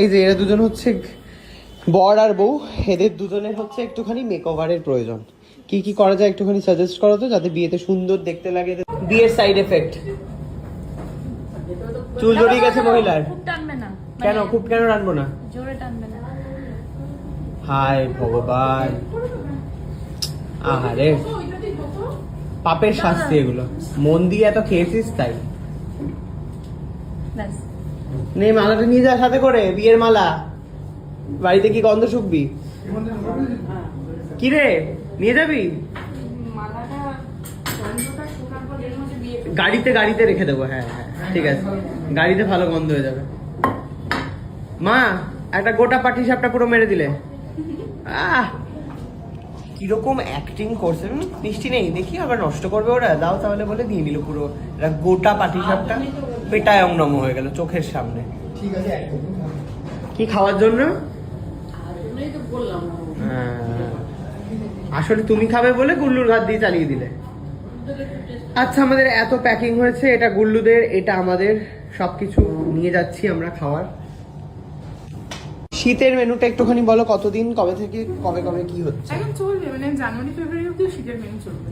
এই যে এরা দুজন হচ্ছে বর আর বউ, এদের দুজনের হচ্ছে একটুখানি মেকওভারের প্রয়োজন। কি কি করা যায় একটুখানি সাজেস্ট করো তো, যাতে বিয়েতে সুন্দর দেখতে লাগে। বিয়ের সাইড এফেক্ট, চুল জড়িয়ে গেছে মহিলার। কেন খুব কেন টানবো না? জোরে টানবে না। হায় ভগবান, আহারে পাপের শাস্তি এগুলো। মন দিয়ে এত খেয়েছিস তাই। নে মালাটা নিয়ে যা সাথে করে, বিয়ের মালা। বাড়িতে কি গন্ধ শুকবি? কি রে নিয়ে যাবি? গাড়িতে রেখে দেবো। হ্যাঁ হ্যাঁ ঠিক আছে, গাড়িতে ভালো গন্ধ হয়ে যাবে। মা একটা গোটা পাটি সাপটা পুরো মেরে দিলে। কিরকম অ্যাক্টিং করছে, মিষ্টি নেই দেখি আবার নষ্ট করবে ওরা। দাও তাহলে বলে দিয়ে নিল পুরো গোটা পাটি সাপটা, পেটায় অংনম হয়ে গেল চোখের সামনে। ঠিক আছে কি খাওয়ার জন্য? আসলে তুমি খাবে বলে গুল্লুর হাত দিয়ে চালিয়ে দিলে। আচ্ছা আমাদের এত প্যাকিং হয়েছে, এটা গুল্লুদের, এটা আমাদের, সবকিছু নিয়ে যাচ্ছি আমরা খাওয়ার। শীতের মেনুটা একটুখানি বলো, কতদিন কবে থেকে কবে কবে কি হচ্ছে? এখন চলবে মানে জানুয়ারি ফেব্রুয়ারি অবধি শীতের মেনু চলবে।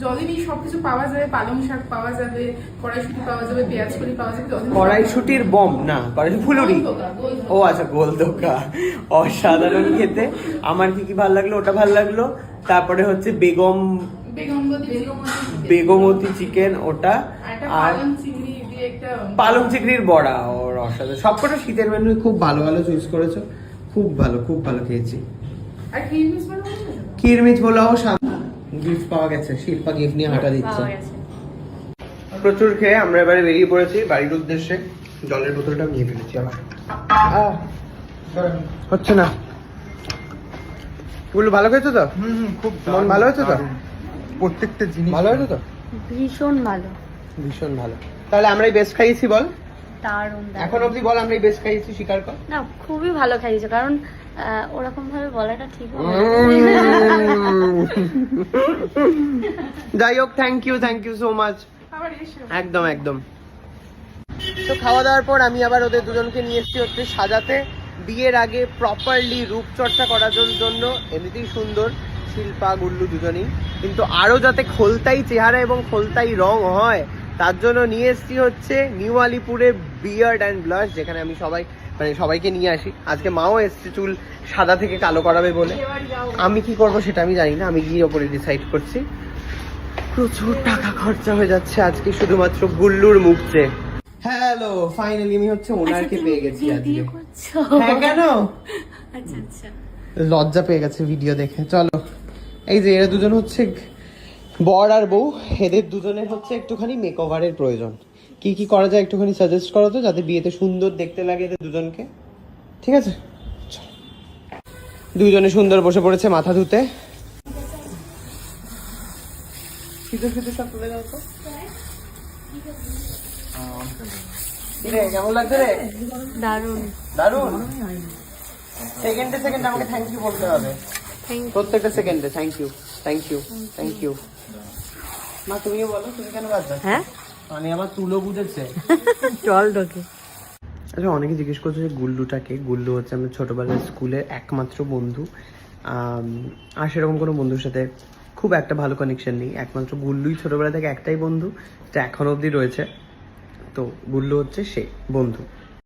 যতদিনই সবকিছু পাওয়া যাবে, পালং শাক পাওয়া যাবে, কড়াইশুঁটি পাওয়া যাবে, পেঁয়াজ কলি পাওয়া যাবে। কড়াইশুঁটির বম না, কড়াইশুঁটি ফুলুরি। ও আচ্ছা গোলদোকা, অসাধারণ খেতে। আমার কি কি ভালো লাগলো, ওটা ভালো লাগলো। তারপরে হচ্ছে বেগমতি চিকেন, ওটা। আর পালং চিংড়ির বড়া, ওর অসাধারণ। সবকটা শীতের মেনু খুব ভালো ভালো চুজ করেছো, খুব ভালো খেয়েছি। আর কিরমিচ বলাও গিফট পাওয়া গেছে, শিল্পা গিফট নিয়ে হাঁটা দিচ্ছে। প্রচুর খেয়ে আমরা এবারে বেরিয়ে পড়েছি বাড়ির উদ্দেশ্যে। জলের বোতলটা নিয়ে ফেলেছি আবার, হচ্ছে না। গুলো ভালো খেয়েছো তো? খুব মন ভালো হয়েছে তো? প্রত্যেকটা জিনিস ভালো হয়েছে তো? ভীষণ ভালো, ভীষণ ভালো। তাহলে আমরাই বেস্ট খাইয়েছি বল? দারুণ। এখন অবধি বল আমরাই বেস্ট খাইয়েছি, স্বীকার কর। না খুবই ভালো খাইয়েছে, কারণ ওরকম ভাবে বলাটা ঠিক হবে। যাই হোক, থ্যাংক ইউ সো মাচ। একদম একদম। তো খাওয়া দাওয়ার পর আমি আবার ওদের দুজনকে নিয়ে এসেছি হচ্ছে সাজাতে। বিয়ের আগে প্রপারলি রূপচর্চা করার জন্য। এমনিতেই সুন্দর শিল্পা গুল্লু দুজনেই, কিন্তু আরো যাতে খোলতাই চেহারা এবং খোলতাই রং হয়, তার জন্য নিয়ে এসেছি হচ্ছে নিউ আলিপুরে বিয়ার্ড অ্যান্ড ব্লাশ, যেখানে আমি সবাইকে নিয়ে আসি। আজকে মাও এসছে চুল সাদা থেকে কালো করাবে বলে। আমি কি করব সেটা আমি জানি না, আমি গিয়ে ওপরে ডিসাইড করছি। প্রচুর টাকা খরচা হয়ে যাচ্ছে আজকে শুধুমাত্র গুল্লুর মুখতে। হ্যালো, ফাইনালি আমি হচ্ছে ওনারকে পেয়ে গেছি আজকে। হ্যাঁ কেন? আচ্ছা আচ্ছা, লজ্জা পেয়ে গেছে ভিডিও দেখে। চলো, এই যে এরা দুজন হচ্ছে বর আর বউ, এদের দুজনের হচ্ছে একটুখানি মেকওভারের প্রয়োজন। কি কি করা যায় একটুখানি সাজেস্ট করো তো, যাতে বিয়েতে সুন্দর দেখতে লাগে এদের দুজনকে। ঠিক আছে, দুজনে সুন্দর বসে পড়েছে মাথা ধুতে। সব তুলে দাও তো। কেমন লাগছে রে? দারুণ দারুণ। সেকেন্ডে আমাকে থ্যাংক ইউ বলতে হবে, প্রত্যেকটা সেকেন্ডে। Thank you. মা তুমিও বলো, তুমি কেন বাজছো? হ্যাঁ মানে আমার চুলও বুঝেছে। চল ঢোকে। আচ্ছা, অনেকে জিজ্ঞেস করছে যে গুল্লুটাকে। গুল্লু হচ্ছে আমার ছোটবেলার স্কুলের একমাত্র বন্ধু। আর সেরকম কোনো বন্ধুর সাথে খুব একটা ভালো কানেকশন নেই। একমাত্র গুল্লুই ছোটবেলা থেকে একটাই বন্ধু, যেটা এখনো অবধি রয়েছে। তো গুল্লু হচ্ছে সে বন্ধু।